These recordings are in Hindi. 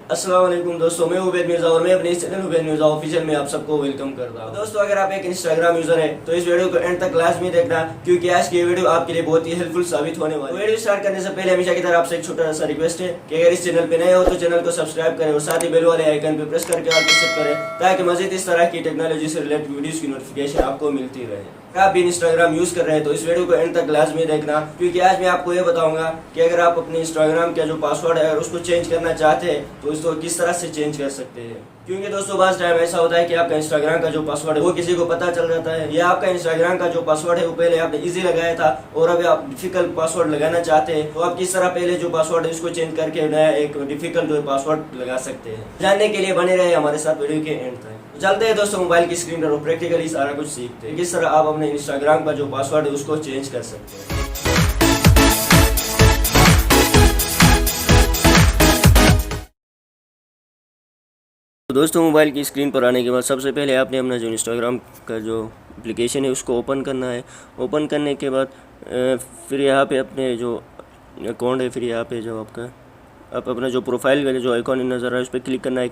अस्सलाम वालेकुम दोस्तों, मैं उबैद मिर्जा और मैं अपने इस चैनल उबैद मिर्जा ऑफिशियल में आप सबको वेलकम करता हूं। दोस्तों, अगर आप एक इंस्टाग्राम यूजर है तो इस वीडियो को एंड तक लाजमी देखना, क्योंकि आज की वीडियो आपके लिए बहुत ही हेल्पफुल साबित होने वाली है। वीडियो स्टार्ट करने से पहले हमेशा की तरह आपसे एक छोटा सा रिक्वेस्ट है कि अगर इस चैनल पे नए हो तो चैनल को सब्सक्राइब करें और साथ ही बेल वाले आइकन पे प्रेस करके ऑल पे सेट करें, ताकि मजीद इस तरह की टेक्नोलॉजी से रिलेटेड वीडियोस की नोटिफिकेशन आपको मिलती रहे। अगर आप भी इंस्टाग्राम यूज कर रहे हैं तो इस वीडियो को एंड तक लाजमी देखना, क्योंकि आज मैं आपको ये बताऊंगा कि अगर आप अपने इंस्टाग्राम का जो पासवर्ड है अगर उसको चेंज करना चाहते हैं तो उसको किस तरह से चेंज कर सकते हैं। क्योंकि दोस्तों बाज़ टाइम ऐसा होता है कि आपका इंस्टाग्राम का जो पासवर्ड है वो किसी को पता चल जाता है, या आपका इंस्टाग्राम का जो पासवर्ड है वो पहले आपने इजी लगाया था और अभी आप डिफिकल्ट पासवर्ड लगाना चाहते हैं, तो आप किस तरह पहले जो पासवर्ड है उसको चेंज करके नया एक डिफिकल्ट जो पासवर्ड लगा सकते हैं। जानने के लिए बने रहे हमारे साथ वीडियो के एंड तक। चलते हैं दोस्तों मोबाइल की स्क्रीन पर प्रैक्टिकली सारा कुछ सीखते हैं किस तरह आप अपने इंस्टाग्राम का जो पासवर्ड है उसको चेंज कर सकते हैं। तो दोस्तों, मोबाइल की स्क्रीन पर आने के बाद सबसे पहले आपने अपना जो इंस्टाग्राम का जो एप्लीकेशन है उसको ओपन करना है। ओपन करने के बाद फिर यहाँ पे अपने जो अकाउंट है, फिर यहाँ पे जो आप अपना जो प्रोफाइल का जो आइकॉन नज़र आ रहा है उस पर क्लिक करना है।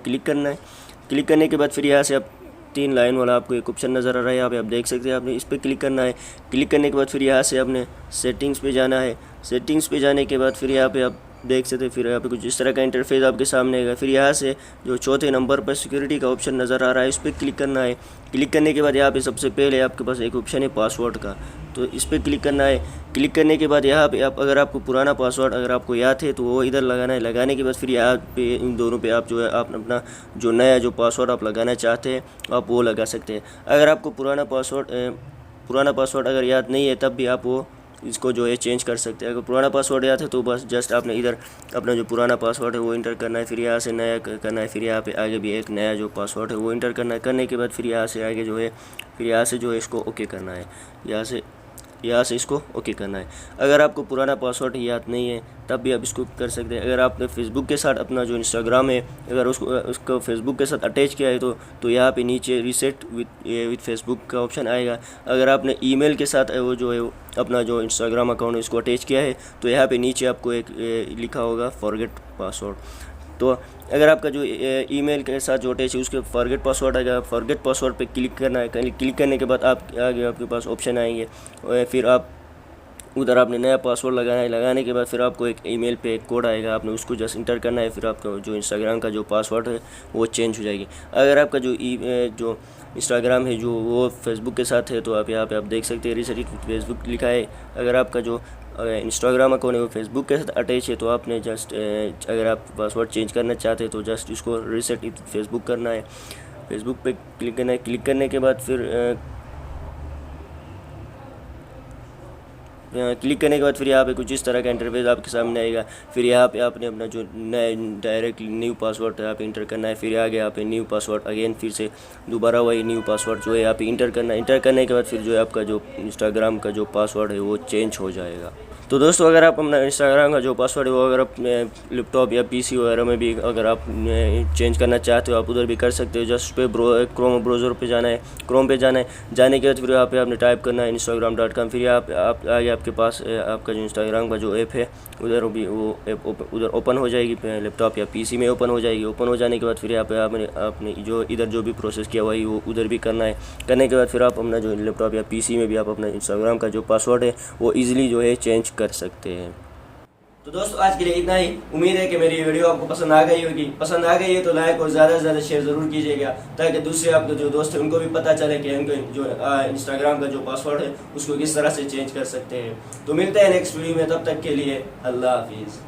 क्लिक करने के बाद फिर यहाँ से आप 3 लाइन वाला आपको एक ऑप्शन नज़र आ रहा है, यहाँ पे आप देख सकते हैं। आपने इस पर क्लिक करना है। क्लिक करने के बाद फिर यहाँ से आपने सेटिंग्स पे जाना है। सेटिंग्स पे जाने के बाद फिर यहाँ पे आप देख सकते हैं, फिर यहाँ पे कुछ इस तरह का इंटरफेस आपके सामने आएगा। फिर यहाँ से जो चौथे नंबर पर सिक्योरिटी का ऑप्शन नज़र आ रहा है इस पर क्लिक करना है। क्लिक करने के बाद यहाँ पे सबसे पहले आपके पास एक ऑप्शन है पासवर्ड का, तो इस पर क्लिक करना है। क्लिक करने के बाद यहाँ पे आप अगर आपको पुराना पासवर्ड अगर आपको याद है तो वो इधर लगाना है। लगाने के बाद फिर यहाँ पे इन दोनों पे आप जो है आप अपना जो नया जो पासवर्ड आप लगाना चाहते हैं आप वो लगा सकते हैं। अगर आपको पुराना पासवर्ड अगर याद नहीं है तब भी आप वो इसको जो है चेंज कर सकते हैं। अगर पुराना पासवर्ड याद है तो बस जस्ट आपने इधर अपना जो पुराना पासवर्ड है वो इंटर करना है, फिर यहाँ से नया करना है, फिर यहाँ पे आगे भी एक नया जो पासवर्ड है वो इंटर करना है। करने के बाद फिर यहाँ से आगे जो है फिर यहाँ से जो है इसको ओके करना है, यहाँ से इसको ओके करना है। अगर आपको पुराना पासवर्ड याद नहीं है तब भी आप इसको कर सकते हैं। अगर आपने फेसबुक के साथ अपना जो इंस्टाग्राम है अगर उसको फेसबुक के साथ अटैच किया है तो यहाँ पे नीचे रीसेट विद फेसबुक का ऑप्शन आएगा। अगर आपने ईमेल के साथ वो जो है अपना जो इंस्टाग्राम अकाउंट है उसको अटैच किया है तो यहाँ पे नीचे आपको एक लिखा होगा फॉरगेट पासवर्ड। तो अगर आपका जो ईमेल के साथ जो अटैच है उसके फॉरगेट पासवर्ड आएगा। फॉरगेट पासवर्ड पे क्लिक करना है। क्लिक करने के बाद आगे आपके पास ऑप्शन आएंगे, फिर आप उधर आपने नया पासवर्ड लगाना है। लगाने के बाद फिर आपको एक ईमेल पे एक कोड आएगा, आपने उसको जस्ट इंटर करना है। फिर आपका जो इंस्टाग्राम का जो पासवर्ड है वो चेंज हो जाएगी। अगर आपका जो इंस्टाग्राम है जो वो फेसबुक के साथ है तो आप यहाँ पे आप देख सकते हैं रीसेट फेसबुक लिखा है। अगर आपका जो इंस्टाग्राम अकाउंट है वो फेसबुक के साथ अटैच है तो आपने जस्ट अगर आप पासवर्ड चेंज करना चाहते हैं तो जस्ट इसको रीसेट फेसबुक करना है। फेसबुक पे क्लिक करना है। क्लिक करने के बाद फिर क्लिक करने के बाद फिर यहाँ पे कुछ इस तरह का इंटरफेस आपके सामने आएगा। फिर यहाँ पे आपने अपना जो नया डायरेक्ट न्यू पासवर्ड यहाँ पे इंटर करना है। फिर आगे यहाँ पे न्यू पासवर्ड अगेन फिर से दोबारा वही न्यू पासवर्ड जो है यहाँ पे इंटर करना है। इंटर करने के बाद फिर जो है आपका जो इंस्टाग्राम का जो पासवर्ड है वो चेंज हो जाएगा। तो दोस्तों, अगर आप अपना इंस्टाग्राम का जो पासवर्ड है वो अगर अपने लैपटॉप या पीसी वगैरह में भी अगर आप चेंज करना चाहते हो आप उधर भी कर सकते हो। जस्ट पे क्रोम ब्राउज़र पे जाना है। क्रोम पे जाना है, जाने के बाद फिर यहाँ पे आपने टाइप करना है instagram.com। फिर यहाँ पे आप आगे आपके पास आपका जो इंस्टाग्राम का जो ऐप है उधर भी वो ऐप उधर ओपन हो जाएगी, लैपटॉप या पीसी में ओपन हो जाएगी। ओपन हो जाने के बाद फिर यहाँ पे आपने जो इधर जो भी प्रोसेस किया वही वो उधर भी करना है। करने के बाद फिर आप अपना जो लैपटॉप या पीसी में भी आप अपना इंस्टाग्राम का जो पासवर्ड है वो ईजिली जो है चेंज कर सकते हैं। तो दोस्तों, आज के लिए इतना ही। उम्मीद है कि मेरी वीडियो आपको पसंद आ गई होगी। पसंद आ गई है तो लाइक और ज़्यादा से ज़्यादा शेयर ज़रूर कीजिएगा, ताकि दूसरे आपके जो दोस्त हैं उनको भी पता चले कि उनको जो इंस्टाग्राम का जो पासवर्ड है उसको किस तरह से चेंज कर सकते हैं। तो मिलते हैं नेक्स्ट वीडियो में, तब तक के लिए अल्लाह हाफिज़।